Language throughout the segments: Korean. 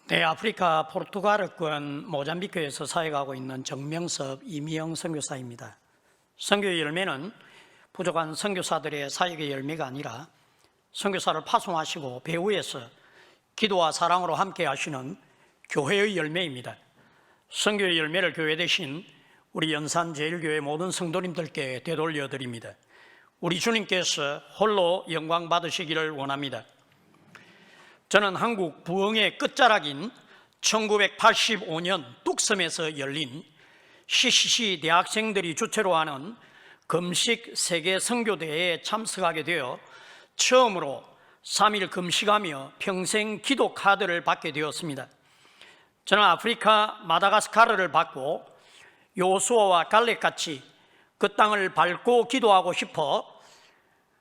네, 아프리카 포르투갈어권 모잠비크에서 사역하고 있는 정명섭 이미영 선교사입니다. 선교의 열매는 부족한 선교사들의 사역의 열매가 아니라 선교사를 파송하시고 배후에서 기도와 사랑으로 함께 하시는 교회의 열매입니다. 선교의 열매를 교회 대신 우리 연산제일교회 모든 성도님들께 되돌려 드립니다. 우리 주님께서 홀로 영광 받으시기를 원합니다. 저는 한국 부흥의 끝자락인 1985년 뚝섬에서 열린 CCC 대학생들이 주최로 하는 금식 세계 선교대회에 참석하게 되어 처음으로 3일 금식하며 평생 기도 카드를 받게 되었습니다. 저는 아프리카 마다가스카르를 받고 요수아와 갈렙같이 그 땅을 밟고 기도하고 싶어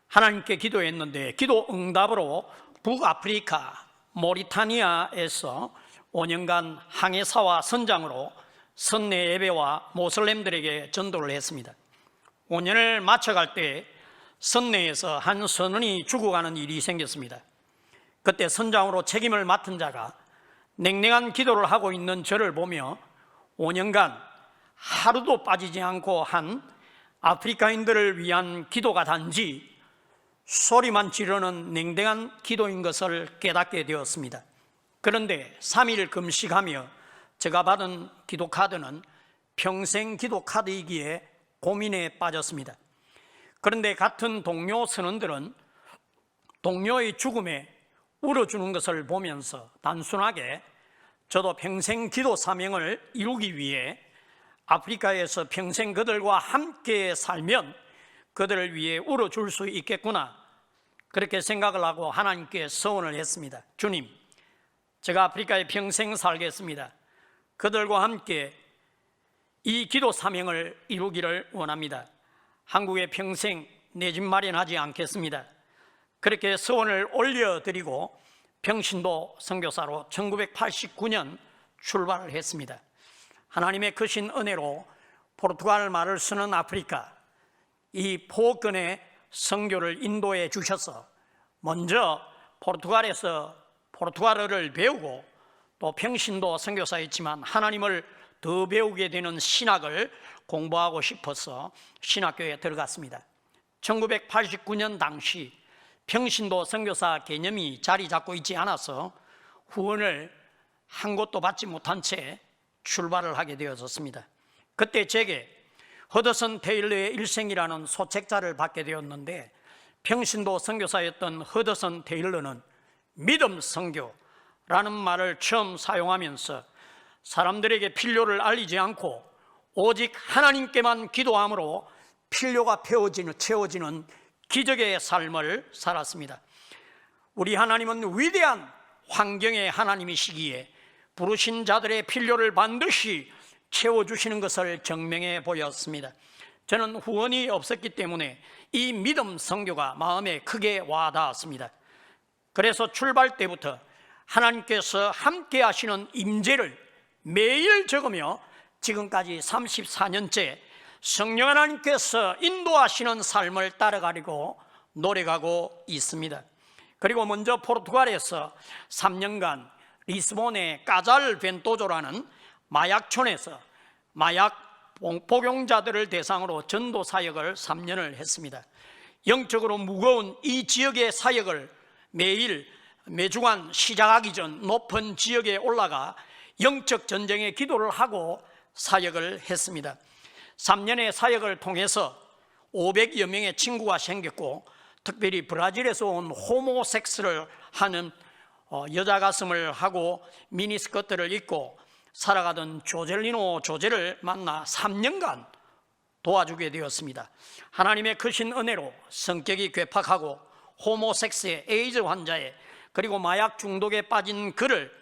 하나님께 기도했는데 기도 응답으로 북아프리카 모리타니아에서 5년간 항해사와 선장으로 선내 예배와 모슬렘들에게 전도를 했습니다. 5년을 마쳐갈 때 선내에서 한 선원이 죽어가는 일이 생겼습니다. 그때 선장으로 책임을 맡은 자가 냉랭한 기도를 하고 있는 저를 보며 5년간 하루도 빠지지 않고 한 아프리카인들을 위한 기도가 단지 소리만 지르는 냉랭한 기도인 것을 깨닫게 되었습니다. 그런데 3일 금식하며 제가 받은 기도 카드는 평생 기도 카드이기에 고민에 빠졌습니다. 그런데 같은 동료 선원들은 동료의 죽음에 울어주는 것을 보면서 단순하게 저도 평생 기도 사명을 이루기 위해 아프리카에서 평생 그들과 함께 살면 그들을 위해 울어줄 수 있겠구나, 그렇게 생각을 하고 하나님께 서원을 했습니다. 주님, 제가 아프리카에 평생 살겠습니다. 그들과 함께 이 기도 사명을 이루기를 원합니다. 한국에 평생 내 집 마련하지 않겠습니다. 그렇게 서원을 올려드리고 평신도 선교사로 1989년 출발을 했습니다. 하나님의 크신 은혜로 포르투갈 말을 쓰는 아프리카, 이 포근의 선교를 인도해 주셔서 먼저 포르투갈에서 포르투갈어를 배우고 또 평신도 선교사였지만 하나님을 더 배우게 되는 신학을 공부하고 싶어서 신학교에 들어갔습니다. 1989년 당시 평신도 선교사 개념이 자리 잡고 있지 않아서 후원을 한 곳도 받지 못한 채 출발을 하게 되어졌습니다. 그때 제게 허드슨 테일러의 일생이라는 소책자를 받게 되었는데 평신도 선교사였던 허드슨 테일러는 믿음 선교라는 말을 처음 사용하면서 사람들에게 필요를 알리지 않고 오직 하나님께만 기도함으로 필요가 채워지는 기적의 삶을 살았습니다. 우리 하나님은 위대한 환경의 하나님이시기에 부르신 자들의 필요를 반드시 채워주시는 것을 증명해 보였습니다. 저는 후원이 없었기 때문에 이 믿음 선교가 마음에 크게 와닿았습니다. 그래서 출발 때부터 하나님께서 함께 하시는 임재를 매일 적으며 지금까지 34년째 성령 하나님께서 인도하시는 삶을 따라가려고 노력하고 있습니다. 그리고 먼저 포르투갈에서 3년간 리스본의 까잘벤토조라는 마약촌에서 마약 복용자들을 대상으로 전도 사역을 3년을 했습니다. 영적으로 무거운 이 지역의 사역을 매주간 시작하기 전 높은 지역에 올라가 영적 전쟁의 기도를 하고 사역을 했습니다. 3년의 사역을 통해서 500여 명의 친구가 생겼고 특별히 브라질에서 온 호모섹스를 하는 여자 가슴을 하고 미니스커트를 입고 살아가던 조젤리노 조제를 만나 3년간 도와주게 되었습니다. 하나님의 크신 은혜로 성격이 괴팍하고 호모섹스의 에이즈 환자에 그리고 마약 중독에 빠진 그를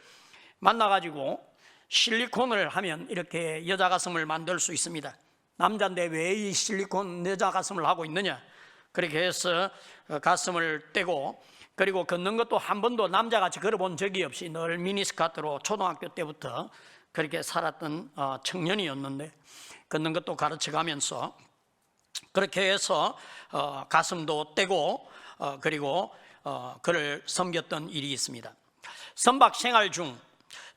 만나가지고 실리콘을 하면 이렇게 여자 가슴을 만들 수 있습니다. 남자인데 왜 이 실리콘 여자 가슴을 하고 있느냐, 그렇게 해서 가슴을 떼고 그리고 걷는 것도 한 번도 남자같이 걸어본 적이 없이 늘 미니스커트로 초등학교 때부터 그렇게 살았던 청년이었는데 걷는 것도 가르쳐가면서 그렇게 해서 가슴도 떼고 그리고 그를 섬겼던 일이 있습니다. 선박 생활 중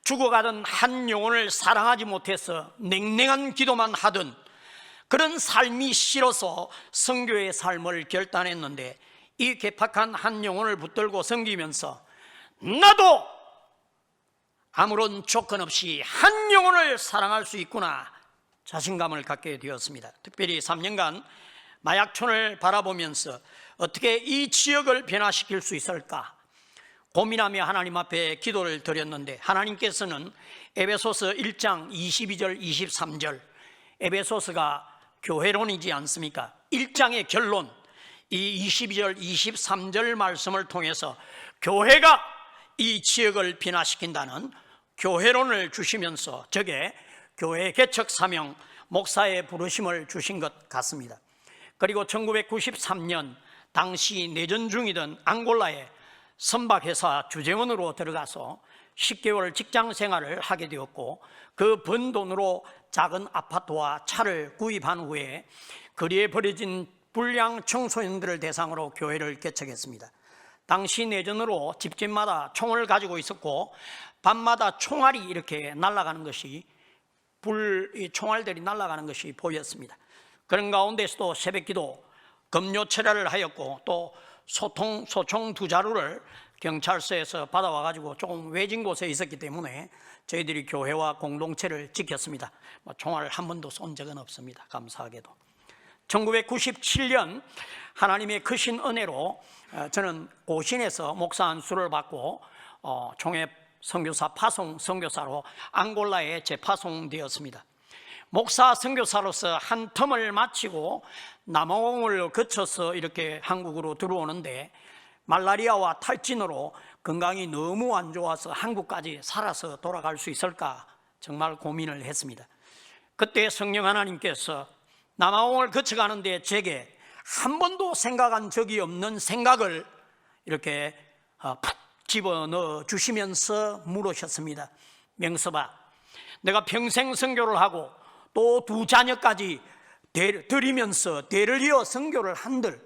죽어가던 한 영혼을 사랑하지 못해서 냉랭한 기도만 하던 그런 삶이 싫어서 선교의 삶을 결단했는데, 이 괴팍한 한 영혼을 붙들고 섬기면서 나도 아무런 조건 없이 한 영혼을 사랑할 수 있구나 자신감을 갖게 되었습니다. 특별히 3년간 마약촌을 바라보면서 어떻게 이 지역을 변화시킬 수 있을까 고민하며 하나님 앞에 기도를 드렸는데, 하나님께서는 에베소서 1장 22절 23절, 에베소서가 교회론이지 않습니까? 1장의 결론, 이 22절 23절 말씀을 통해서 교회가 이 지역을 변화시킨다는 교회론을 주시면서 저게 교회 개척 사명, 목사의 부르심을 주신 것 같습니다. 그리고 1993년 당시 내전 중이던 앙골라에 선박회사 주재원으로 들어가서 10개월 직장 생활을 하게 되었고, 그 번 돈으로 작은 아파트와 차를 구입한 후에 거리에 버려진 불량 청소년들을 대상으로 교회를 개척했습니다. 당시 내전으로 집집마다 총을 가지고 있었고, 밤마다 총알이 이렇게 날아가는 것이, 총알들이 날아가는 것이 보였습니다. 그런 가운데서도 새벽기도, 금요철야를 하였고, 또 소총 2자루를 경찰서에서 받아와가지고 조금 외진 곳에 있었기 때문에 저희들이 교회와 공동체를 지켰습니다. 총알을 한 번도 쏜 적은 없습니다. 감사하게도. 1997년 하나님의 크신 은혜로 저는 고신에서 목사 안수를 받고 총회 선교사 파송 선교사로 앙골라에 재파송되었습니다. 목사 선교사로서 한 텀을 마치고 남아공을 거쳐서 이렇게 한국으로 들어오는데, 말라리아와 탈진으로 건강이 너무 안 좋아서 한국까지 살아서 돌아갈 수 있을까 정말 고민을 했습니다. 그때 성령 하나님께서 남아공을 거쳐가는데 제게 한 번도 생각한 적이 없는 생각을 이렇게 푹 집어넣어 주시면서 물으셨습니다. 명서봐, 내가 평생 선교를 하고 또 2자녀까지 드리면서 대를 이어 선교를 한들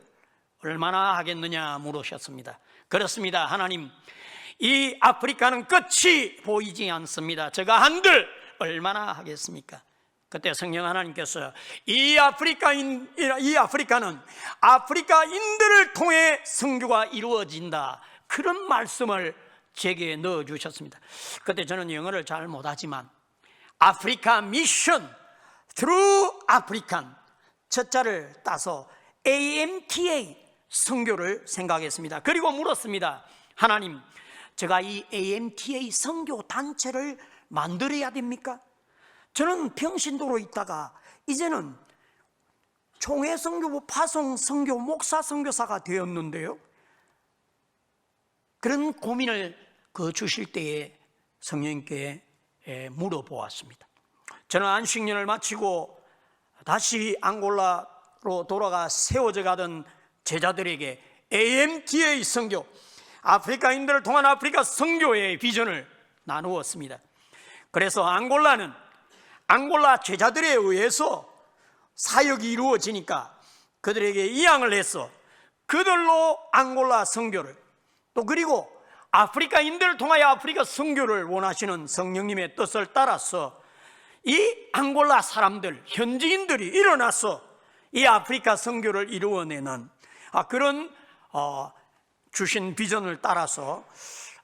얼마나 하겠느냐 물으셨습니다. 그렇습니다. 하나님, 이 아프리카는 끝이 보이지 않습니다. 제가 한들 얼마나 하겠습니까? 그때 성령 하나님께서 이 아프리카는 아프리카인들을 통해 선교가 이루어진다, 그런 말씀을 제게 넣어주셨습니다. 그때 저는 영어를 잘 못하지만 아프리카 미션 through 아프리칸 첫자를 따서 AMTA 선교를 생각했습니다. 그리고 물었습니다. 하나님, 제가 이 AMTA 선교 단체를 만들어야 됩니까? 저는 평신도로 있다가 이제는 총회 선교부 파송 선교 목사 선교사가 되었는데요, 그런 고민을 주실 때에 성령님께 물어보았습니다. 저는 안식년을 마치고 다시 앙골라로 돌아가 세워져 가던 제자들에게 AMTA 선교, 아프리카인들을 통한 아프리카 선교의 비전을 나누었습니다. 그래서 앙골라 제자들에 의해서 사역이 이루어지니까 그들에게 이양을 해서 그들로 앙골라 선교를, 또 그리고 아프리카인들을 통하여 아프리카 선교를 원하시는 성령님의 뜻을 따라서 이 앙골라 사람들, 현지인들이 일어나서 이 아프리카 선교를 이루어내는 그런 주신 비전을 따라서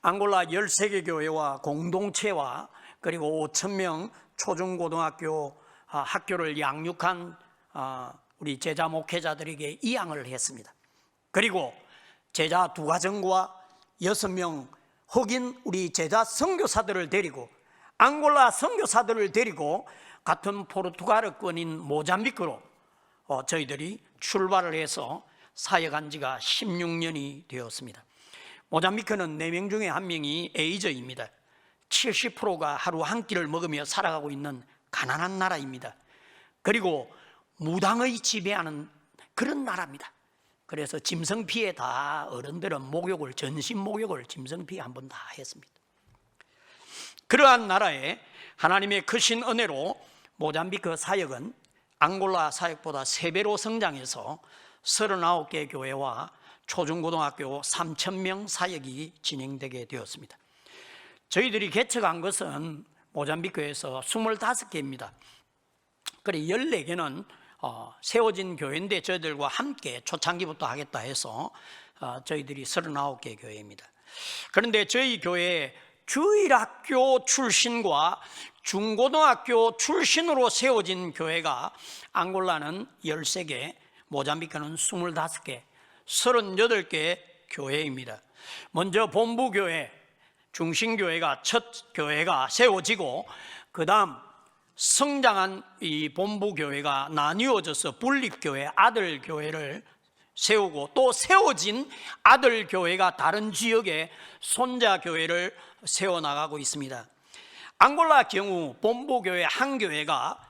앙골라 13개 교회와 공동체와 그리고 5,000명 초중고등학교 학교를 양육한 우리 제자 목회자들에게 이양을 했습니다. 그리고 제자 2가정과 6명 흑인 우리 제자 선교사들을 데리고, 앙골라 선교사들을 데리고 같은 포르투갈어권인 모잠비크로 저희들이 출발을 해서 사역한 지가 16년이 되었습니다. 모잠비크는 4명 중에 1명이 에이저입니다. 70%가 하루 한 끼를 먹으며 살아가고 있는 가난한 나라입니다. 그리고 무당의 지배하는 그런 나라입니다. 그래서 짐승피에 다 어른들은 목욕을, 전신 목욕을 짐승피에 한번 다 했습니다. 그러한 나라에 하나님의 크신 은혜로 모잠비크 사역은 앙골라 사역보다 3배로 성장해서 39개 교회와 초중고등학교 3,000명 사역이 진행되게 되었습니다. 저희들이 개척한 것은 모잠비크에서 25개입니다. 그래 14개는 세워진 교회인데 저희들과 함께 초창기부터 하겠다 해서 저희들이 39개 교회입니다. 그런데 저희 교회 주일학교 출신과 중고등학교 출신으로 세워진 교회가 앙골라는 13개, 모잠비크는 25개, 38개 교회입니다. 먼저 본부교회, 중심교회가 첫 교회가 세워지고 그 다음 성장한 이 본부교회가 나뉘어져서 분립교회, 아들교회를 세우고 또 세워진 아들교회가 다른 지역에 손자교회를 세워나가고 있습니다. 앙골라 경우 본부교회 한 교회가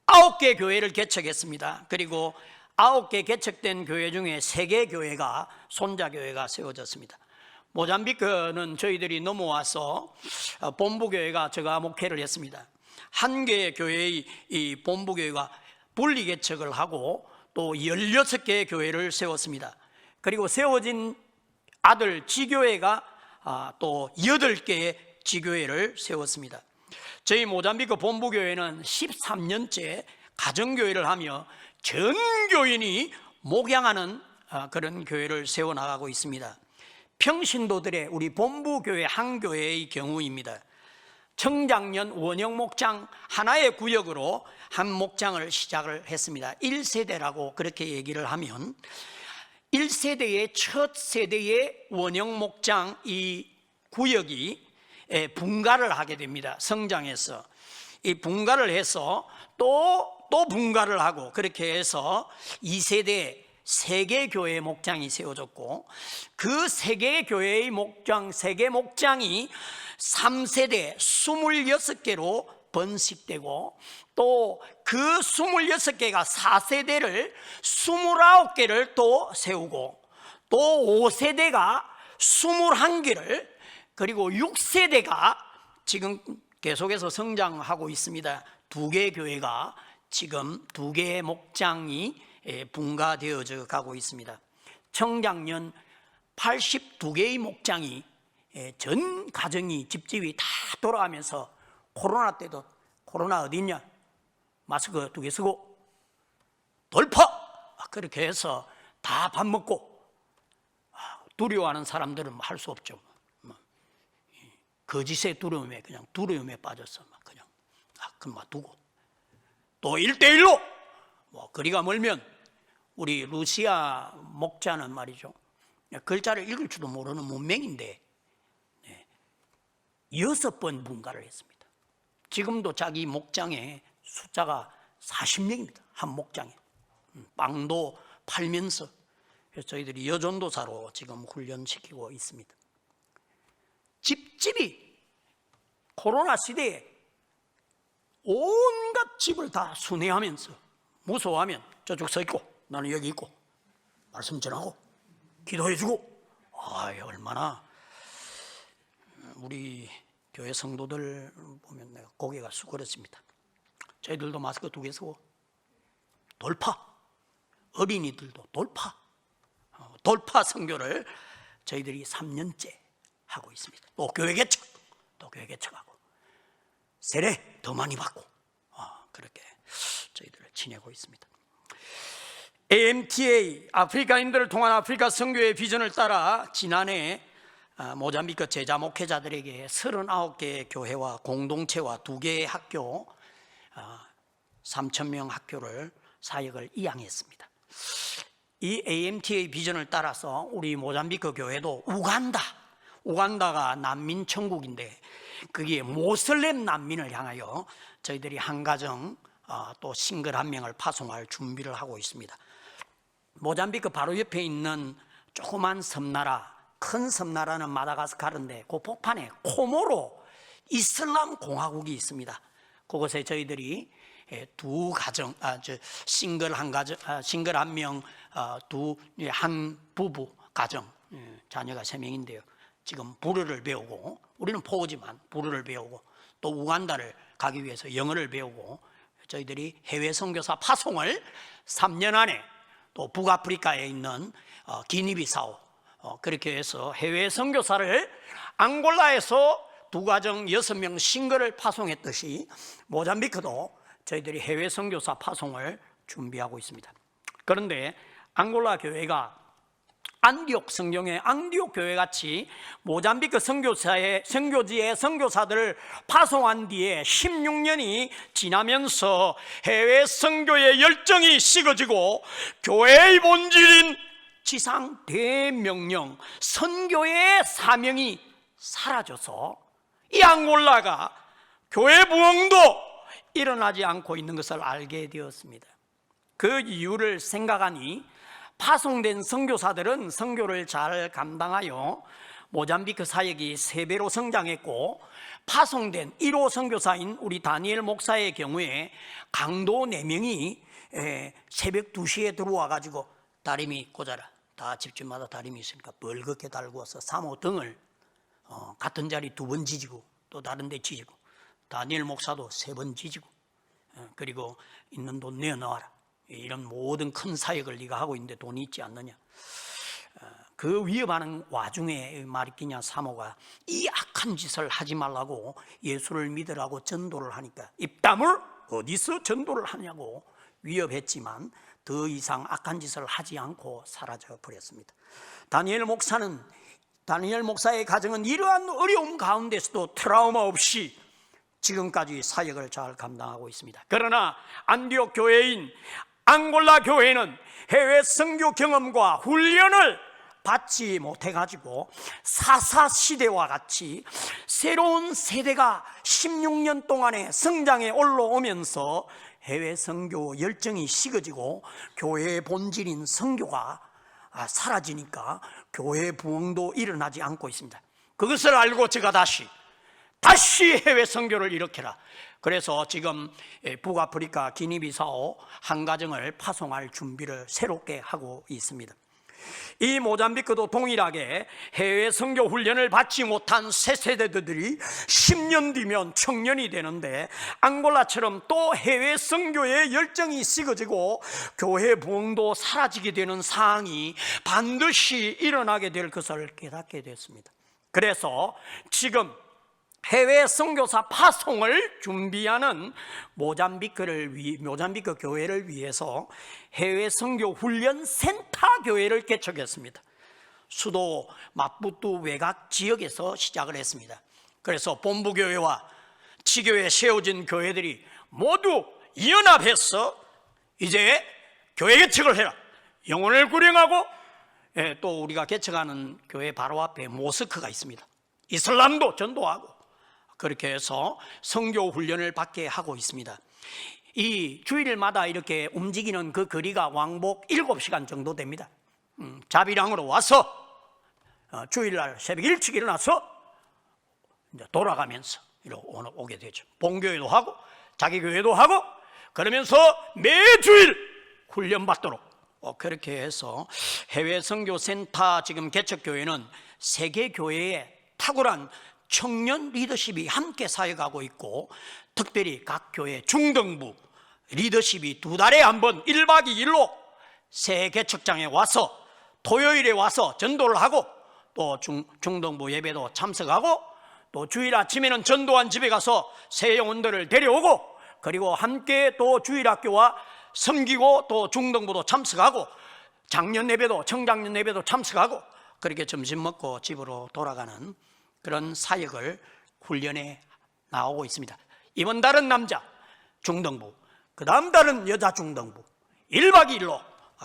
9개 교회를 개척했습니다. 그리고 9개 개척된 교회 중에 3개 교회가 손자교회가 세워졌습니다. 모잠비크는 저희들이 넘어와서 본부교회가 제가 목회를 했습니다. 한 개의 교회의 이 본부교회가 분리개척을 하고 또 16개의 교회를 세웠습니다. 그리고 세워진 아들 지교회가 또 8개의 지교회를 세웠습니다. 저희 모잠비크 본부교회는 13년째 가정교회를 하며 전 교인이 목양하는 그런 교회를 세워나가고 있습니다. 평신도들의 우리 본부교회 한 교회의 경우입니다. 청장년 원형 목장 하나의 구역으로 한 목장을 시작을 했습니다. 1세대라고 그렇게 얘기를 하면 1세대의 첫 세대의 원형 목장 이 구역이 분가를 하게 됩니다. 성장해서 이 분가를 해서 또 분가를 하고 그렇게 해서 2세대 3개 교회의 목장이 세워졌고 그 3개의 교회의 목장 3개 목장이 3세대 26개로 번식되고 또 그 26개가 4세대를 29개를 또 세우고 또 5세대가 21개를 그리고 6세대가 지금 계속해서 성장하고 있습니다. 2개의 교회가 지금 2개의 목장이 분가되어져 가고 있습니다. 청장년 82개의 목장이 전 가정이 집집이 다 돌아가면서 코로나 때도 코로나 어딨냐 마스크 2개 쓰고 돌파 그렇게 해서 다 밥 먹고 두려워하는 사람들은 할 수 없죠. 거짓의 두려움에 그냥 두려움에 빠져서 막 그냥 그만 두고 또 1대1로 거리가 멀면 우리 루시아 목자는 말이죠. 글자를 읽을 줄도 모르는 문맹인데 6번 분가를 했습니다. 지금도 자기 목장에 숫자가 40명입니다. 한 목장에. 빵도 팔면서 그래서 저희들이 여전도사로 지금 훈련시키고 있습니다. 집집이 코로나 시대에 온갖 집을 다 순회하면서 무서워하면 저쪽 서 있고 나는 여기 있고 말씀 전하고 기도해주고 얼마나 우리 교회 성도들 보면 내가 고개가 수그러집니다. 저희들도 마스크 2개 쓰고 돌파 어린이들도 돌파 선교를 저희들이 3년째 하고 있습니다. 또 교회 개척하고 세례 더 많이 받고 그렇게 저희들을 지내고 있습니다. AMTA 아프리카인들을 통한 아프리카 선교의 비전을 따라 지난해 모잠비크 제자 목회자들에게 39개의 교회와 공동체와 2개의 학교 3,000명 학교를 사역을 이양했습니다. 이 AMTA 비전을 따라서 우리 모잠비크 교회도 우간다가 난민 천국인데 거기에 모슬렘 난민을 향하여 저희들이 한 가정 또 싱글 1명을 파송할 준비를 하고 있습니다. 모잠비크 바로 옆에 있는 조그만 섬나라, 큰 섬나라는 마다가스카르인데 그 복판에 코모로 이슬람 공화국이 있습니다. 그곳에 저희들이 싱글 1명, 한 부부 가정, 자녀가 3명인데요. 지금 불어를 배우고, 우리는 포우지만 불어를 배우고, 또 우간다를 가기 위해서 영어를 배우고, 저희들이 해외 선교사 파송을 3년 안에 또 북아프리카에 있는 기니비사우 그렇게 해서 해외 선교사를 앙골라에서 두 가정 6명 싱글을 파송했듯이 모잠비크도 저희들이 해외 선교사 파송을 준비하고 있습니다. 그런데 앙골라 교회가 안디옥, 성경의 안디옥 교회같이 모잠비크 선교지의 선교사들을 파송한 뒤에 16년이 지나면서 해외 선교의 열정이 식어지고 교회의 본질인 지상 대명령, 선교의 사명이 사라져서 이 앙골라가 교회 부흥도 일어나지 않고 있는 것을 알게 되었습니다. 그 이유를 생각하니 파송된 선교사들은 선교를 잘 감당하여 모잠비크 사역이 3배로 성장했고, 파송된 1호 선교사인 우리 다니엘 목사의 경우에 강도 4명이 새벽 2시에 들어와 가지고 다리미 꽂아라, 다 집집마다 다리미 있으니까 벌겋게 달구어서 3호 등을 같은 자리 2번 지지고 또 다른 데 지지고, 다니엘 목사도 3번 지지고, 그리고 있는 돈 내어놓아라, 이런 모든 큰 사역을 네가 하고 있는데 돈이 있지 않느냐. 그 위협하는 와중에 마리끼냐 사모가 이 악한 짓을 하지 말라고 예수를 믿으라고 전도를 하니까 입담을 어디서 전도를 하냐고 위협했지만 더 이상 악한 짓을 하지 않고 사라져 버렸습니다. 다니엘 목사의 가정은 이러한 어려움 가운데서도 트라우마 없이 지금까지 사역을 잘 감당하고 있습니다. 그러나 안디옥 교회인 앙골라 교회는 해외 선교 경험과 훈련을 받지 못해가지고 사사시대와 같이 새로운 세대가 16년 동안에 성장해 올라오면서 해외 선교 열정이 식어지고 교회의 본질인 선교가 사라지니까 교회 부흥도 일어나지 않고 있습니다. 그것을 알고 제가 다시 해외 선교를 일으켜라. 그래서 지금 북아프리카 기니비사오 한 가정을 파송할 준비를 새롭게 하고 있습니다. 이 모잠비크도 동일하게 해외 선교 훈련을 받지 못한 새 세대들이 10년 뒤면 청년이 되는데, 앙골라처럼 또 해외 선교의 열정이 식어지고 교회 부흥도 사라지게 되는 상황이 반드시 일어나게 될 것을 깨닫게 됐습니다. 그래서 지금 해외 선교사 파송을 준비하는 모잠비크 교회를 위해서 해외 선교 훈련 센터 교회를 개척했습니다. 수도 마푸투 외곽 지역에서 시작을 했습니다. 그래서 본부교회와 지교에 세워진 교회들이 모두 연합해서 이제 교회 개척을 해라, 영혼을 구령하고, 또 우리가 개척하는 교회 바로 앞에 모스크가 있습니다. 이슬람도 전도하고, 그렇게 해서 선교 훈련을 받게 하고 있습니다. 이 주일마다 이렇게 움직이는 그 거리가 왕복 7시간 정도 됩니다. 자비랑으로 와서 주일날 새벽 일찍 일어나서 이제 돌아가면서 이렇게 오게 되죠. 본교회도 하고 자기 교회도 하고, 그러면서 매주일 훈련 받도록 그렇게 해서 해외 선교센터 지금 개척교회는 세계교회의 탁월한 청년 리더십이 함께 사역하고 있고, 특별히 각 교회 중등부 리더십이 2달에 한 번 1박 2일로 새 개척장에 와서 토요일에 와서 전도를 하고, 또 중등부 예배도 참석하고, 또 주일 아침에는 전도한 집에 가서 새 영혼들을 데려오고, 그리고 함께 또 주일학교와 섬기고, 또 중등부도 참석하고, 장년 예배도 청장년 예배도 참석하고, 그렇게 점심 먹고 집으로 돌아가는 그런 사역을 훈련에 나오고 있습니다. 이번 달은 남자 중등부, 그 다음 달은 여자 중등부 1박 2일로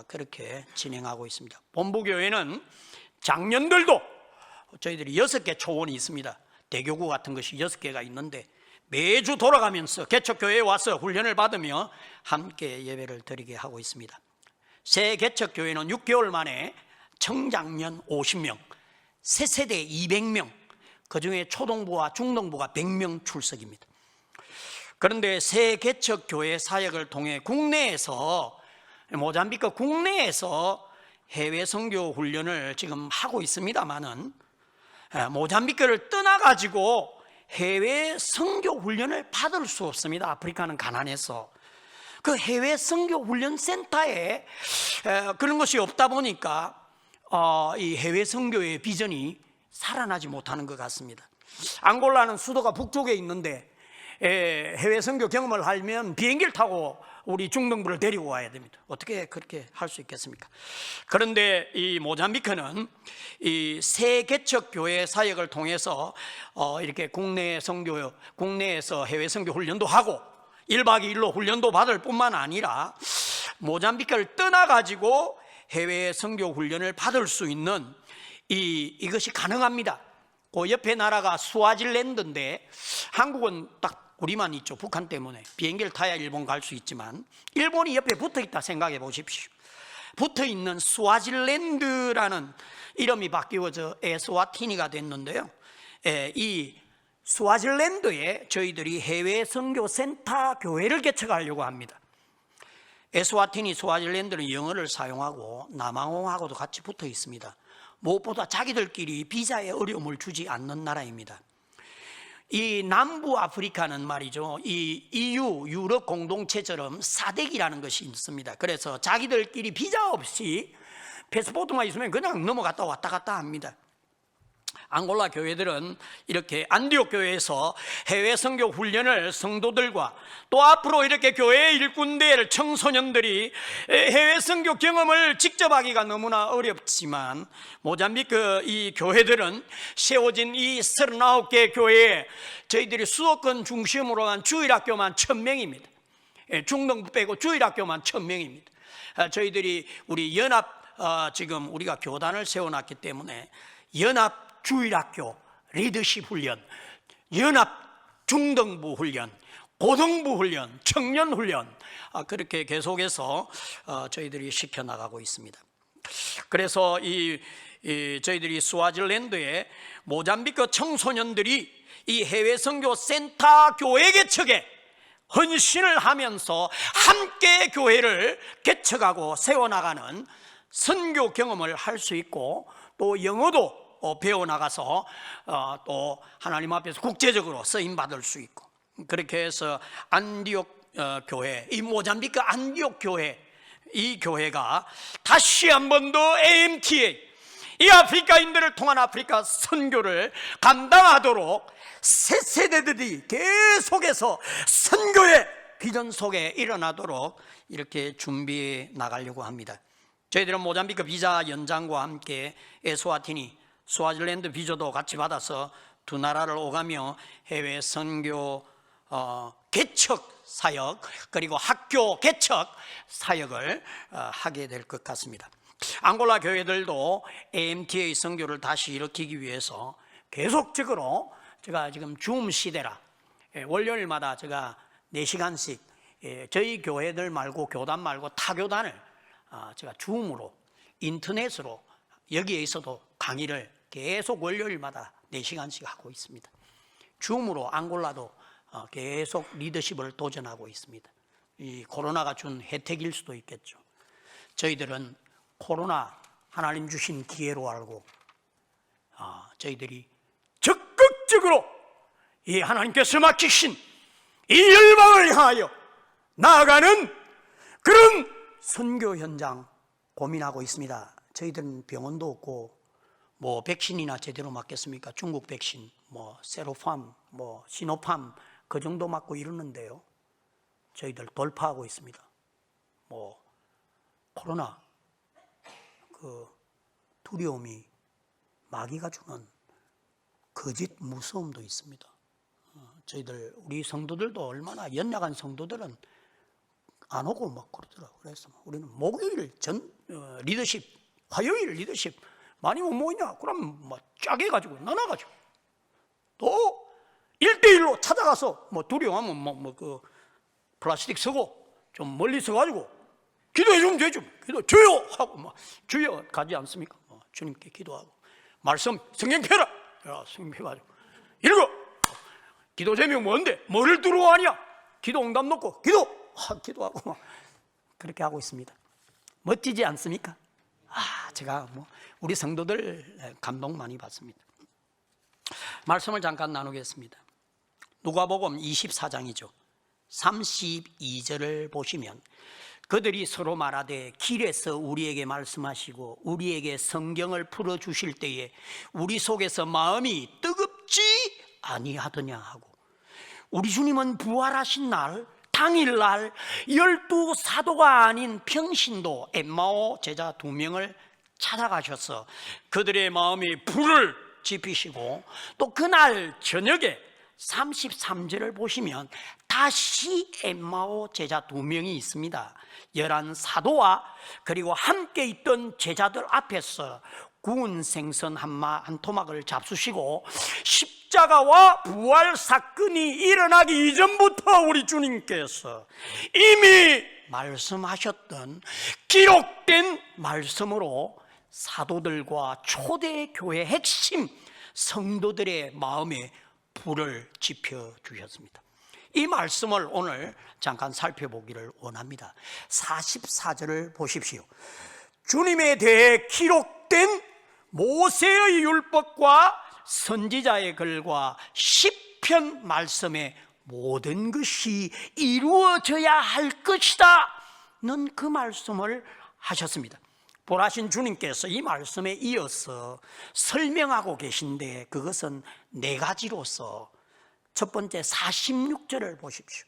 그렇게 진행하고 있습니다. 본부교회는 장년들도 저희들이 6개 초원이 있습니다. 대교구 같은 것이 6개가 있는데 매주 돌아가면서 개척교회에 와서 훈련을 받으며 함께 예배를 드리게 하고 있습니다. 새 개척교회는 6개월 만에 청장년 50명, 새 세대 200명, 그 중에 초등부와 중등부가 100명 출석입니다. 그런데 새 개척교회 사역을 통해 모잠비크 국내에서 해외 선교 훈련을 지금 하고 있습니다만은, 모잠비크를 떠나가지고 해외 선교 훈련을 받을 수 없습니다. 아프리카는 가난해서. 그 해외 선교 훈련 센터에 그런 것이 없다 보니까 이 해외 선교의 비전이 살아나지 못하는 것 같습니다. 앙골라는 수도가 북쪽에 있는데 해외 선교 경험을 하려면 비행기를 타고 우리 중등부를 데리고 와야 됩니다. 어떻게 그렇게 할 수 있겠습니까? 그런데 이 모잠비크는 이 새 개척 교회 사역을 통해서 이렇게 국내에서 해외 선교 훈련도 하고 1박 2일로 훈련도 받을 뿐만 아니라 모잠비크를 떠나가지고 해외 선교 훈련을 받을 수 있는 이것이 가능합니다. 그 옆에 나라가 스와질랜드인데 한국은 딱 우리만 있죠. 북한 때문에 비행기를 타야 일본 갈 수 있지만 일본이 옆에 붙어 있다 생각해 보십시오. 붙어 있는 스와질랜드라는 이름이 바뀌어져 에스와티니가 됐는데요. 이 스와질랜드에 저희들이 해외 선교 센터 교회를 개척하려고 합니다. 에스와티니 스와질랜드는 영어를 사용하고 남아공하고도 같이 붙어 있습니다. 무엇보다 자기들끼리 비자에 어려움을 주지 않는 나라입니다. 이 남부 아프리카는 말이죠, 이 EU 유럽 공동체처럼 사대기라는 것이 있습니다. 그래서 자기들끼리 비자 없이 패스포트만 있으면 그냥 넘어갔다 왔다 갔다 합니다. 앙골라 교회들은 이렇게 안디옥 교회에서 해외 선교 훈련을 성도들과 또 앞으로 이렇게 교회 일꾼들 청소년들이 해외 선교 경험을 직접 하기가 너무나 어렵지만 모잠비크 이 교회들은 세워진 이 39개 교회에 저희들이 수도권 중심으로 한 주일학교만 1000명입니다. 중등부 빼고 주일학교만 1000명입니다. 저희들이 우리 연합 지금 우리가 교단을 세워놨기 때문에 연합 주일학교 리더십 훈련, 연합 중등부 훈련, 고등부 훈련, 청년 훈련 그렇게 계속해서 저희들이 시켜나가고 있습니다. 그래서 저희들이 스와질랜드에 모잠비크 청소년들이 이 해외 선교 센터 교회 개척에 헌신을 하면서 함께 교회를 개척하고 세워나가는 선교 경험을 할 수 있고 또 영어도 배워나가서 또 하나님 앞에서 국제적으로 쓰임받을 수 있고 그렇게 해서 안디옥 교회, 이 모잠비크 안디옥 교회, 이 교회가 다시 한 번 더 AMTA, 이 아프리카인들을 통한 아프리카 선교를 감당하도록 새 세대들이 계속해서 선교의 비전 속에 일어나도록 이렇게 준비해 나가려고 합니다. 저희들은 모잠비크 비자 연장과 함께 에스와티니, 스와질랜드 비자도 같이 받아서 두 나라를 오가며 해외 선교 개척 사역 그리고 학교 개척 사역을 하게 될 것 같습니다. 앙골라 교회들도 AMTA 선교를 다시 일으키기 위해서 계속적으로 제가 지금 줌 시대라 월요일마다 제가 4시간씩 저희 교회들 말고 교단 말고 타 교단을 제가 줌으로 인터넷으로 여기에 있어도 강의를 계속 월요일마다 4시간씩 하고 있습니다. 줌으로 앙골라도 계속 리더십을 도전하고 있습니다. 이 코로나가 준 혜택일 수도 있겠죠. 저희들은 코로나 하나님 주신 기회로 알고 저희들이 적극적으로 이 하나님께서 맡기신 이 열방을 향하여 나아가는 그런 선교 현장 고민하고 있습니다. 저희들은 병원도 없고 뭐 백신이나 제대로 맞겠습니까? 중국 백신, 뭐 세로팜, 뭐 시노팜 그 정도 맞고 이러는데요. 저희들 돌파하고 있습니다. 뭐 코로나 그 두려움이 마귀가 주는 거짓 무서움도 있습니다. 저희들 우리 성도들도 얼마나 연약한 성도들은 안 오고 막 그러더라고요. 그래서 우리는 목요일 리더십, 화요일 리더십 많이 못 모이냐? 그럼 뭐 짜게 가지고 나눠가지고 또 1대1로 찾아가서 뭐 두려워하면 그 플라스틱 쓰고 좀 멀리 서가지고 기도해 주면 되죠. 기도 주여 하고 막 주여 가지 않습니까? 주님께 기도하고 말씀 성경 펴라. 성경 펴가지고 읽어. 기도 제목 뭔데? 뭐를 두려워하냐? 기도 응답 놓고 기도하고 막 그렇게 하고 있습니다. 멋지지 않습니까? 제가 우리 성도들 감동 많이 받습니다. 말씀을 잠깐 나누겠습니다. 누가복음 24장이죠. 32절을 보시면 그들이 서로 말하되 길에서 우리에게 말씀하시고 우리에게 성경을 풀어주실 때에 우리 속에서 마음이 뜨겁지 아니하더냐 하고, 우리 주님은 부활하신 날 당일날 12사도가 아닌 평신도 엠마오 제자 2명을 찾아가셔서 그들의 마음에 불을 지피시고, 또 그날 저녁에 33절을 보시면 다시 엠마오 제자 2명이 있습니다. 11사도와 그리고 함께 있던 제자들 앞에서 구운 생선 한 토막을 잡수시고, 십자가와 부활 사건이 일어나기 이전부터 우리 주님께서 이미 말씀하셨던 기록된 말씀으로 사도들과 초대교회 핵심 성도들의 마음에 불을 지펴 주셨습니다. 이 말씀을 오늘 잠깐 살펴보기를 원합니다. 44절을 보십시오. 주님에 대해 기록된 모세의 율법과 선지자의 글과 시편 말씀의 모든 것이 이루어져야 할 것이다 는 그 말씀을 하셨습니다. 보라신 주님께서 이 말씀에 이어서 설명하고 계신데, 그것은 4가지로서, 첫 번째 46절을 보십시오.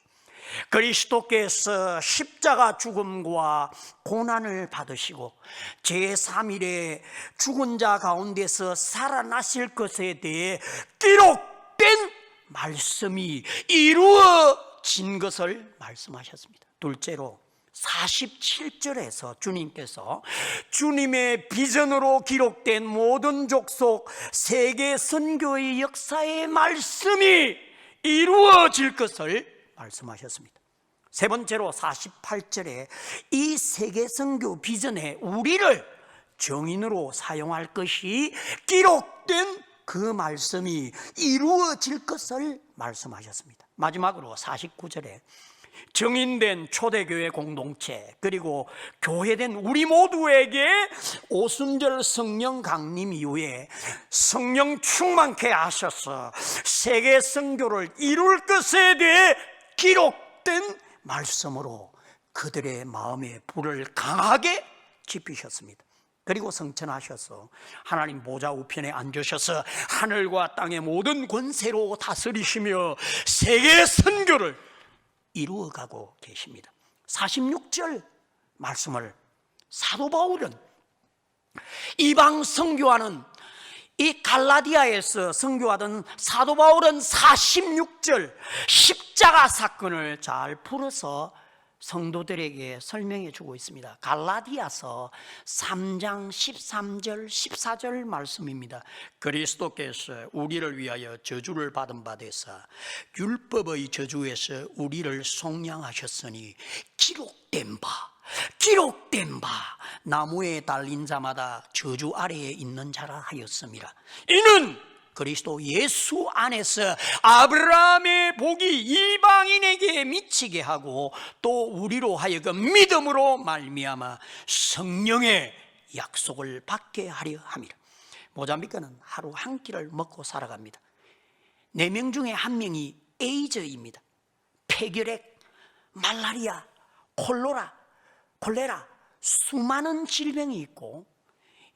그리스도께서 십자가 죽음과 고난을 받으시고 제3일에 죽은 자 가운데서 살아나실 것에 대해 기록된 말씀이 이루어진 것을 말씀하셨습니다. 둘째로 47절에서 주님께서 주님의 비전으로 기록된 모든 족속 세계 선교의 역사의 말씀이 이루어질 것을 말씀하셨습니다. 세 번째로 48절에 이 세계 선교 비전에 우리를 정인으로 사용할 것이 기록된 그 말씀이 이루어질 것을 말씀하셨습니다. 마지막으로 49절에 정인된 초대교회 공동체, 그리고 교회된 우리 모두에게 오순절 성령 강림 이후에 성령 충만케 하셔서 세계 선교를 이룰 것에 대해 기록된 말씀으로 그들의 마음에 불을 강하게 지피셨습니다. 그리고 성천하셔서 하나님 보좌 우편에 앉으셔서 하늘과 땅의 모든 권세로 다스리시며 세계 선교를 이루어가고 계십니다. 46절 말씀을 사도 바울은 이방 선교하는 이 갈라디아에서 선교하던 사도 바울은 46절 십자가 사건을 잘 풀어서 성도들에게 설명해 주고 있습니다. 갈라디아서 3장 13절 14절 말씀입니다. 그리스도께서 우리를 위하여 저주를 받은 바 되사 율법의 저주에서 우리를 속량하셨으니 기록된 바 나무에 달린 자마다 저주 아래에 있는 자라 하였습니다. 이는 그리스도 예수 안에서 아브라함의 복이 이방인에게 미치게 하고 또 우리로 하여금 믿음으로 말미암아 성령의 약속을 받게 하려 함이라. 모자ம்பி크는 하루 한 끼를 먹고 살아갑니다. 4명 중에 1명이 에이즈입니다. 폐결핵, 말라리아, 콜레라 수많은 질병이 있고,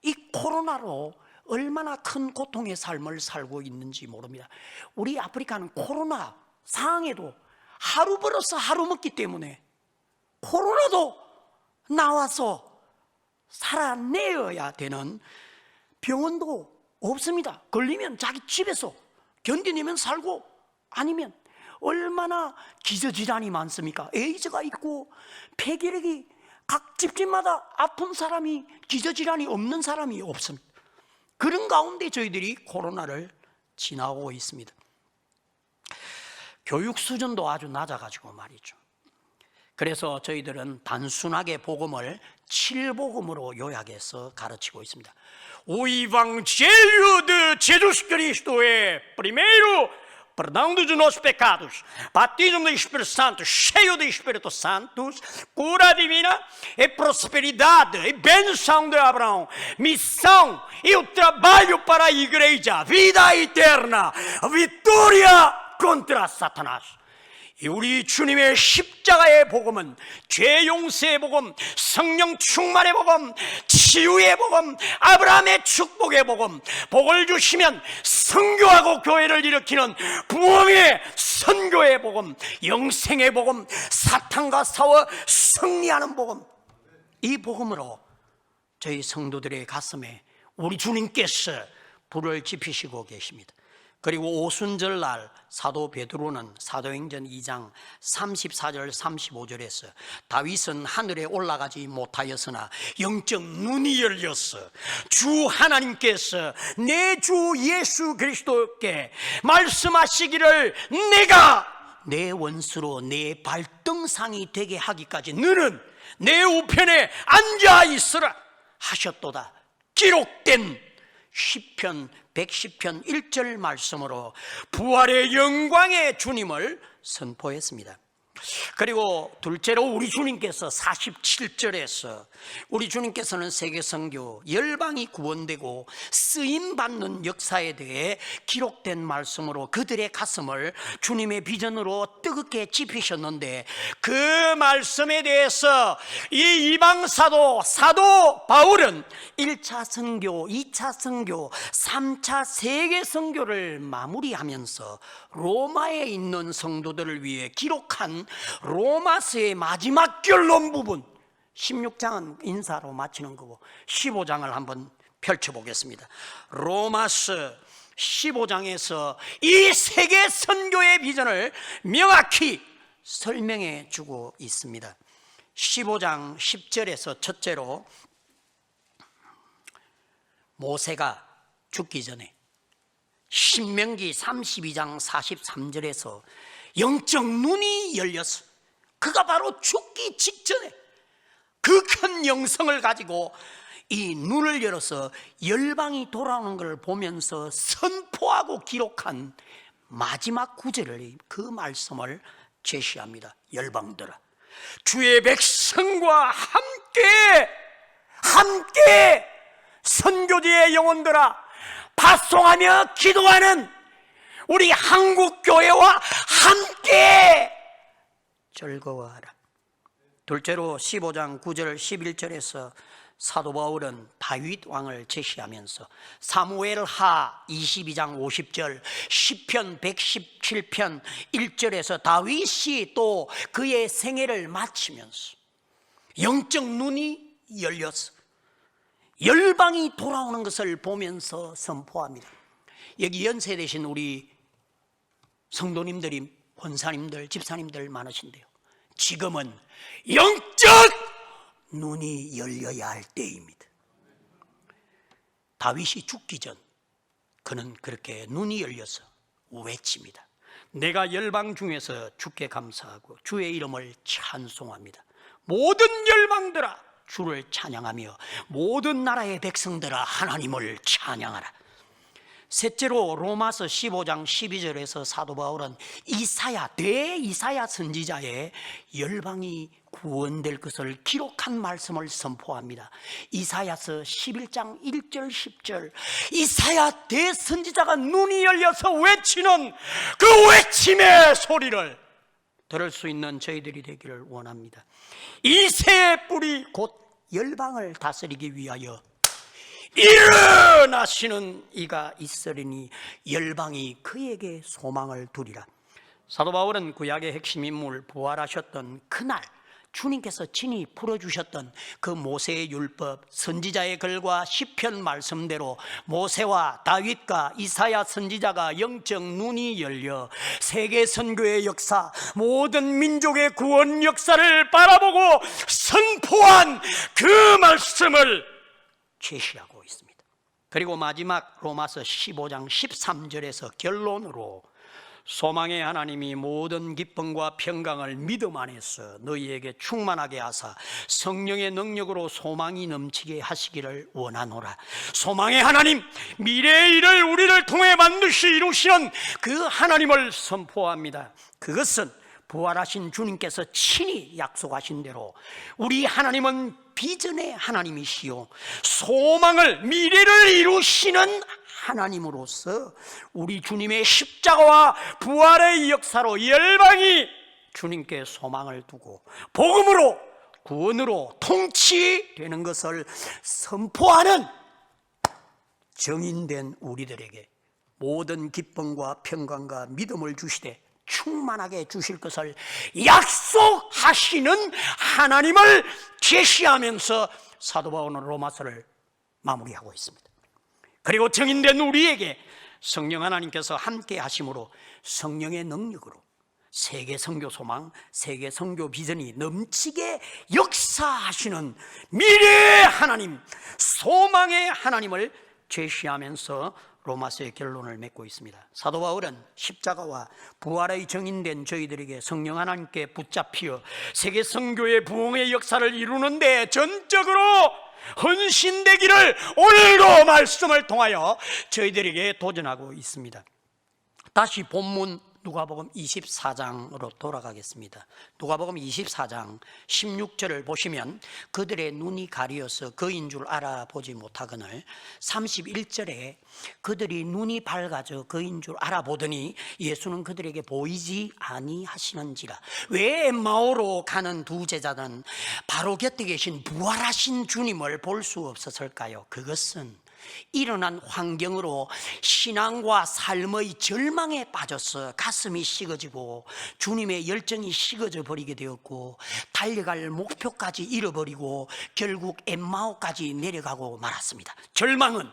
이 코로나로 얼마나 큰 고통의 삶을 살고 있는지 모릅니다. 우리 아프리카는 코로나 상황에도 하루 벌어서 하루 먹기 때문에 코로나도 나와서 살아내어야 되는 병원도 없습니다. 걸리면 자기 집에서 견디내면 살고, 아니면 얼마나 기저질환이 많습니까? 에이즈가 있고 폐결핵이 각 집집마다 아픈 사람이, 기저질환이 없는 사람이 없습니다. 그런 가운데 저희들이 코로나를 지나고 있습니다. 교육 수준도 아주 낮아가지고 말이죠. 그래서 저희들은 단순하게 복음을 7복음으로 요약해서 가르치고 있습니다. O Evangelho de Jesus Cristo é primeiro perdão dos nossos pecados, batismo do Espírito Santo, cheio do Espírito Santo, cura divina e prosperidade e bênção de Abraão, missão e o trabalho para a igreja, vida eterna, vitória contra Satanás. 우리 주님의 십자가의 복음은 죄 용서의 복음, 성령 충만의 복음, 치유의 복음, 아브라함의 축복의 복음, 복을 주시면 선교하고 교회를 일으키는 부흥의 선교의 복음, 영생의 복음, 사탄과 싸워 승리하는 복음, 이 복음으로 저희 성도들의 가슴에 우리 주님께서 불을 지피시고 계십니다. 그리고 오순절날 사도 베드로는 사도행전 2장 34절 35절에서 다윗은 하늘에 올라가지 못하였으나 영적 눈이 열렸어 주 하나님께서 내 주 예수 그리스도께 말씀하시기를 내가 내 원수로 내 발등상이 되게 하기까지 너는 내 우편에 앉아 있으라 하셨도다. 기록된 시편 110편 1절 말씀으로 부활의 영광의 주님을 선포했습니다. 그리고 둘째로 우리 주님께서 47절에서 우리 주님께서는 세계선교 열방이 구원되고 쓰임받는 역사에 대해 기록된 말씀으로 그들의 가슴을 주님의 비전으로 뜨겁게 지피셨는데, 그 말씀에 대해서 이 이방사도 사도 바울은 1차 선교, 2차 선교, 3차 세계선교를 마무리하면서 로마에 있는 성도들을 위해 기록한 로마서의 마지막 결론 부분 16장은 인사로 마치는 거고 15장을 한번 펼쳐보겠습니다. 로마서 15장에서 이 세계 선교의 비전을 명확히 설명해 주고 있습니다. 15장 10절에서 첫째로 모세가 죽기 전에, 신명기 32장 43절에서 영적 눈이 열렸어. 그가 바로 죽기 직전에 그 큰 영성을 가지고 이 눈을 열어서 열방이 돌아오는 걸 보면서 선포하고 기록한 마지막 구절을, 그 말씀을 제시합니다. 열방들아, 주의 백성과 함께 선교지의 영혼들아, 파송하며 기도하는 우리 한국교회와 함께 즐거워하라. 둘째로 15장 9절 11절에서 사도 바울은 다윗 왕을 제시하면서 사무엘하 22장 50절, 시편 117편 1절에서 다윗이 또 그의 생애를 마치면서 영적 눈이 열렸어 열방이 돌아오는 것을 보면서 선포합니다. 여기 연세 되신 우리 성도님들이, 권사님들, 집사님들 많으신데요, 지금은 영적 눈이 열려야 할 때입니다. 다윗이 죽기 전 그는 그렇게 눈이 열려서 외칩니다. 내가 열방 중에서 주께 감사하고 주의 이름을 찬송합니다. 모든 열방들아 주를 찬양하며 모든 나라의 백성들아 하나님을 찬양하라. 셋째로 로마서 15장 12절에서 사도 바울은 대이사야 선지자의 열방이 구원될 것을 기록한 말씀을 선포합니다. 이사야서 11장 1절 10절, 이사야 대선지자가 눈이 열려서 외치는 그 외침의 소리를 들을 수 있는 저희들이 되기를 원합니다. 이새의 뿌리 곧 열방을 다스리기 위하여 일어나시는 이가 있으리니 열방이 그에게 소망을 두리라. 사도 바울은 구약의 핵심 인물, 부활하셨던 그날 주님께서 친히 풀어주셨던 그 모세의 율법, 선지자의 글과 시편 말씀대로 모세와 다윗과 이사야 선지자가 영적 눈이 열려 세계 선교의 역사, 모든 민족의 구원 역사를 바라보고 선포한 그 말씀을 제시하고 있습니다. 그리고 마지막 로마서 15장 13절에서 결론으로 소망의 하나님이 모든 기쁨과 평강을 믿음 안에서 너희에게 충만하게 하사 성령의 능력으로 소망이 넘치게 하시기를 원하노라. 소망의 하나님, 미래의 일을 우리를 통해 반드시 이루시는 그 하나님을 선포합니다. 그것은 부활하신 주님께서 친히 약속하신 대로 우리 하나님은 비전의 하나님이시요 소망을, 미래를 이루시는 하나님으로서 우리 주님의 십자가와 부활의 역사로 열방이 주님께 소망을 두고 복음으로, 구원으로 통치되는 것을 선포하는 정인된 우리들에게 모든 기쁨과 평강과 믿음을 주시되 충만하게 주실 것을 약속하시는 하나님을 제시하면서 사도 바울은 로마서를 마무리하고 있습니다. 그리고 정인된 우리에게 성령 하나님께서 함께 하심으로 성령의 능력으로 세계 선교 소망, 세계 선교 비전이 넘치게 역사하시는 미래의 하나님, 소망의 하나님을 제시하면서 로마서의 결론을 맺고 있습니다. 사도 바울은 십자가와 부활의 정인된 저희들에게 성령 하나님께 붙잡혀 세계 선교의 부흥의 역사를 이루는데 전적으로 헌신되기를 오늘도 말씀을 통하여 저희들에게 도전하고 있습니다. 다시 본문 누가복음 24장으로 돌아가겠습니다. 누가복음 24장 16절을 보시면 그들의 눈이 가리어서 그인 줄 알아보지 못하거늘 31절에 그들이 눈이 밝아져 그인 줄 알아보더니 예수는 그들에게 보이지 아니하시는지라. 왜 엠마오로 가는 두 제자는 바로 곁에 계신 부활하신 주님을 볼 수 없었을까요? 그것은 일어난 환경으로 신앙과 삶의 절망에 빠져서 가슴이 식어지고 주님의 열정이 식어져 버리게 되었고 달려갈 목표까지 잃어버리고 결국 엠마오까지 내려가고 말았습니다. 절망은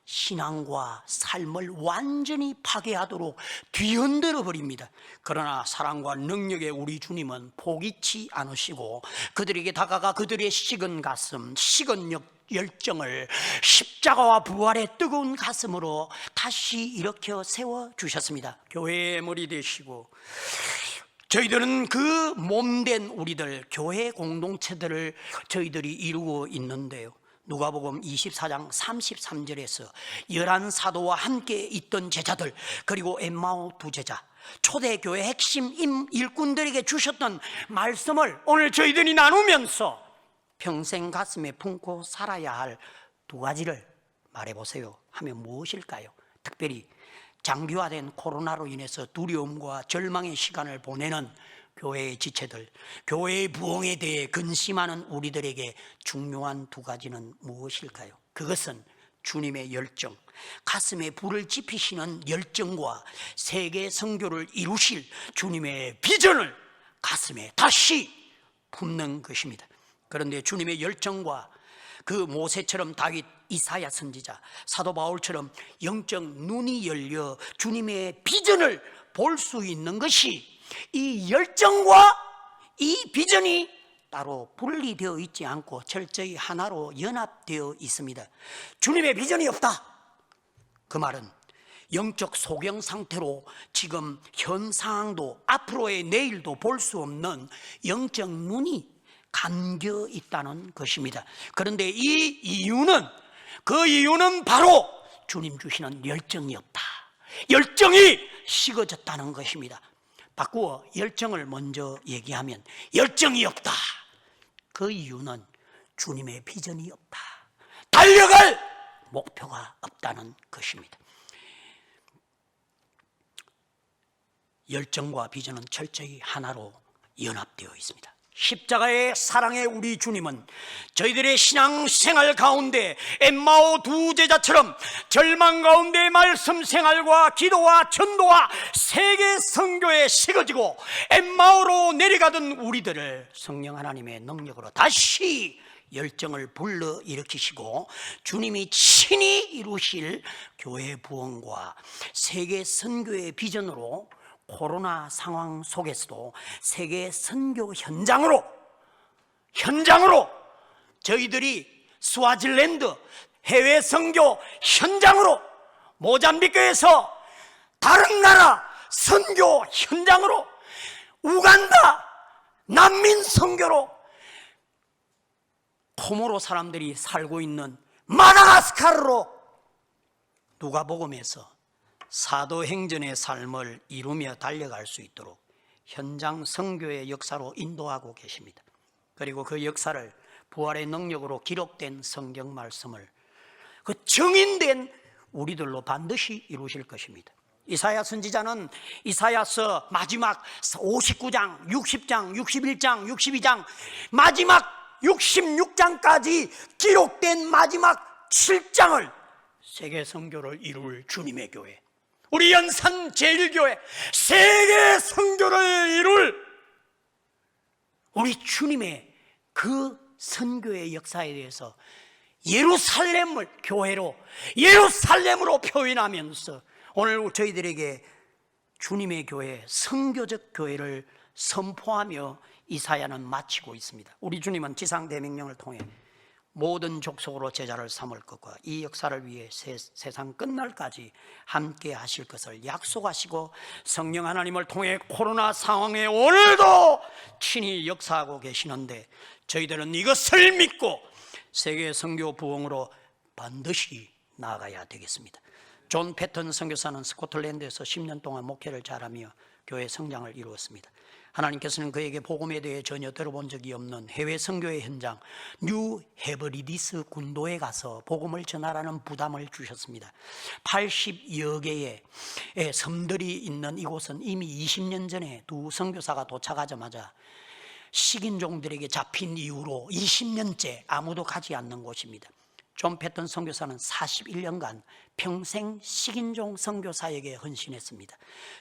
신앙과 삶을 완전히 파괴하도록 뒤흔들어 버립니다. 그러나 사랑과 능력의 우리 주님은 포기치 않으시고 그들에게 다가가 그들의 식은 가슴, 식은 열정을 십자가와 부활의 뜨거운 가슴으로 다시 일으켜 세워주셨습니다. 교회의 머리 되시고 저희들은 그 몸된 우리들, 교회 공동체들을 저희들이 이루고 있는데요. 누가복음 24장 33절에서 11사도와 함께 있던 제자들, 그리고 엠마오 두 제자, 초대교회 핵심 일꾼들에게 주셨던 말씀을 오늘 저희들이 나누면서 평생 가슴에 품고 살아야 할 두 가지를 말해보세요 하면 무엇일까요? 특별히 장기화된 코로나로 인해서 두려움과 절망의 시간을 보내는 교회의 지체들, 교회의 부흥에 대해 근심하는 우리들에게 중요한 두 가지는 무엇일까요? 그것은 주님의 열정, 가슴에 불을 지피시는 열정과 세계 선교를 이루실 주님의 비전을 가슴에 다시 품는 것입니다. 그런데 주님의 열정과 그 모세처럼 다윗, 이사야 선지자, 사도 바울처럼 영적 눈이 열려 주님의 비전을 볼 수 있는 것이, 이 열정과 이 비전이 따로 분리되어 있지 않고 철저히 하나로 연합되어 있습니다. 주님의 비전이 없다, 그 말은 영적 소경 상태로 지금 현 상황도 앞으로의 내일도 볼 수 없는 영적 눈이 감겨 있다는 것입니다. 그런데 이 이유는, 그 이유는 바로 주님 주시는 열정이 없다, 열정이 식어졌다는 것입니다. 바꾸어 열정을 먼저 얘기하면 열정이 없다, 그 이유는 주님의 비전이 없다, 달려갈 목표가 없다는 것입니다. 열정과 비전은 철저히 하나로 연합되어 있습니다. 십자가의 사랑의 우리 주님은 저희들의 신앙생활 가운데 엠마오 두 제자처럼 절망 가운데 말씀 생활과 기도와 전도와 세계 선교에 식어지고 엠마오로 내려가던 우리들을 성령 하나님의 능력으로 다시 열정을 불러일으키시고 주님이 친히 이루실 교회 부흥과 세계 선교의 비전으로 코로나 상황 속에서도 세계 선교 현장으로 저희들이 스와질랜드 해외 선교 현장으로, 모잠비크에서 다른 나라 선교 현장으로, 우간다 난민 선교로, 코모로 사람들이 살고 있는 마다가스카르로 누가복음에서 사도행전의 삶을 이루며 달려갈 수 있도록 현장 선교의 역사로 인도하고 계십니다. 그리고 그 역사를 부활의 능력으로 기록된 성경 말씀을 그 정인된 우리들로 반드시 이루실 것입니다. 이사야 선지자는 이사야서 마지막 59장, 60장, 61장, 62장, 마지막 66장까지 기록된 마지막 7장을 세계 선교를 이룰 주님의 교회, 우리 연산 제일교회 세계 선교를 이룰 우리 주님의 그 선교의 역사에 대해서 예루살렘을 교회로, 예루살렘으로 표현하면서 오늘 저희들에게 주님의 교회, 선교적 교회를 선포하며 이 사연은 마치고 있습니다. 우리 주님은 지상대명령을 통해 모든 족속으로 제자를 삼을 것과 이 역사를 위해 세상 끝날까지 함께 하실 것을 약속하시고 성령 하나님을 통해 코로나 상황에 오늘도 친히 역사하고 계시는데 저희들은 이것을 믿고 세계 선교 부흥으로 반드시 나아가야 되겠습니다. 존 패턴 선교사는 스코틀랜드에서 10년 동안 목회를 잘하며 교회 성장을 이루었습니다. 하나님께서는 그에게 복음에 대해 전혀 들어본 적이 없는 해외 선교의 현장 뉴 헤브리디스 군도에 가서 복음을 전하라는 부담을 주셨습니다. 80여 개의 섬들이 있는 이곳은 이미 20년 전에 두 선교사가 도착하자마자 식인종들에게 잡힌 이후로 20년째 아무도 가지 않는 곳입니다. 존 패턴 선교사는 41년간 평생 식인종 선교사에게 헌신했습니다.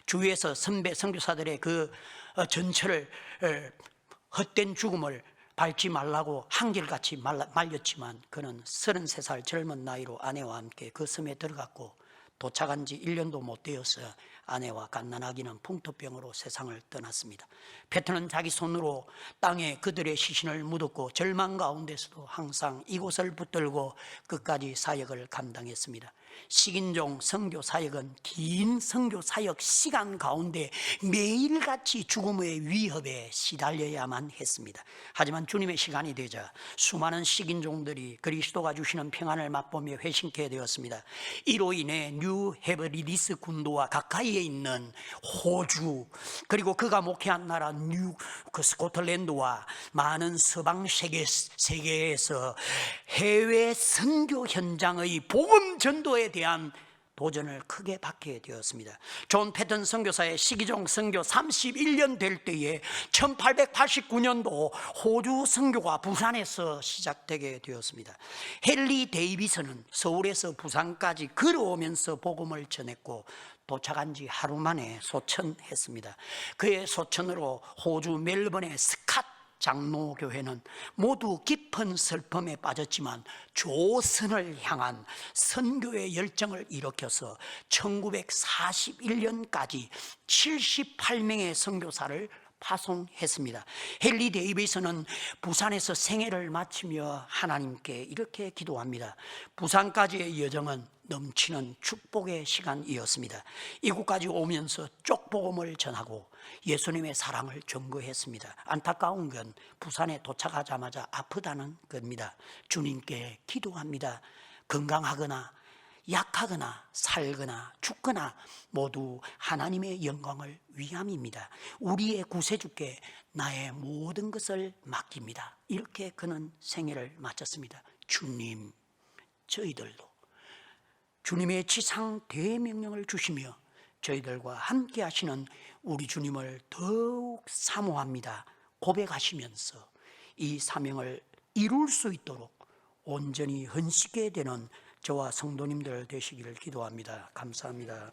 주위에서 선배 선교사들의 그 전철을 헛된 죽음을 밟지 말라고 한결같이 말렸지만 그는 33살 젊은 나이로 아내와 함께 그 섬에 들어갔고 도착한 지 1년도 못 되어서 아내와 갓난아기는 풍토병으로 세상을 떠났습니다. 패턴은 자기 손으로 땅에 그들의 시신을 묻었고 절망 가운데서도 항상 이곳을 붙들고 끝까지 사역을 감당했습니다. 식인종 선교 사역은 긴 선교 사역 시간 가운데 매일같이 죽음의 위협에 시달려야만 했습니다. 하지만 주님의 시간이 되자 수많은 식인종들이 그리스도가 주시는 평안을 맛보며 회심케 되었습니다. 이로 인해 뉴 헤브리디스 군도와 가까이에 있는 호주, 그리고 그가 목회한 나라 스코틀랜드와 많은 서방 세계에서 해외 선교 현장의 복음 전도에 대한 도전을 크게 받게 되었습니다. 존 패턴 선교사의 식이종 선교 31년 될 때에 1889년도 호주 선교가 부산에서 시작되게 되었습니다. 헨리 데이비슨은 서울에서 부산까지 걸어오면서 복음을 전했고 도착한 지 하루 만에 소천했습니다. 그의 소천으로 호주 멜번의 스캇 장로교회는 모두 깊은 슬픔에 빠졌지만 조선을 향한 선교의 열정을 일으켜서 1941년까지 78명의 선교사를 파송했습니다. 헨리 데이비슨은 부산에서 생애를 마치며 하나님께 이렇게 기도합니다. 부산까지의 여정은 넘치는 축복의 시간이었습니다. 이곳까지 오면서 쪽복음을 전하고 예수님의 사랑을 전거했습니다. 안타까운 건 부산에 도착하자마자 아프다는 겁니다. 주님께 기도합니다. 건강하거나 약하거나 살거나 죽거나 모두 하나님의 영광을 위함입니다. 우리의 구세주께 나의 모든 것을 맡깁니다. 이렇게 그는 생애를 마쳤습니다. 주님, 저희들도 주님의 지상 대명령을 주시며 저희들과 함께 하시는 우리 주님을 더욱 사모합니다. 고백하시면서 이 사명을 이룰 수 있도록 온전히 헌신하게 되는 저와 성도님들 되시기를 기도합니다. 감사합니다.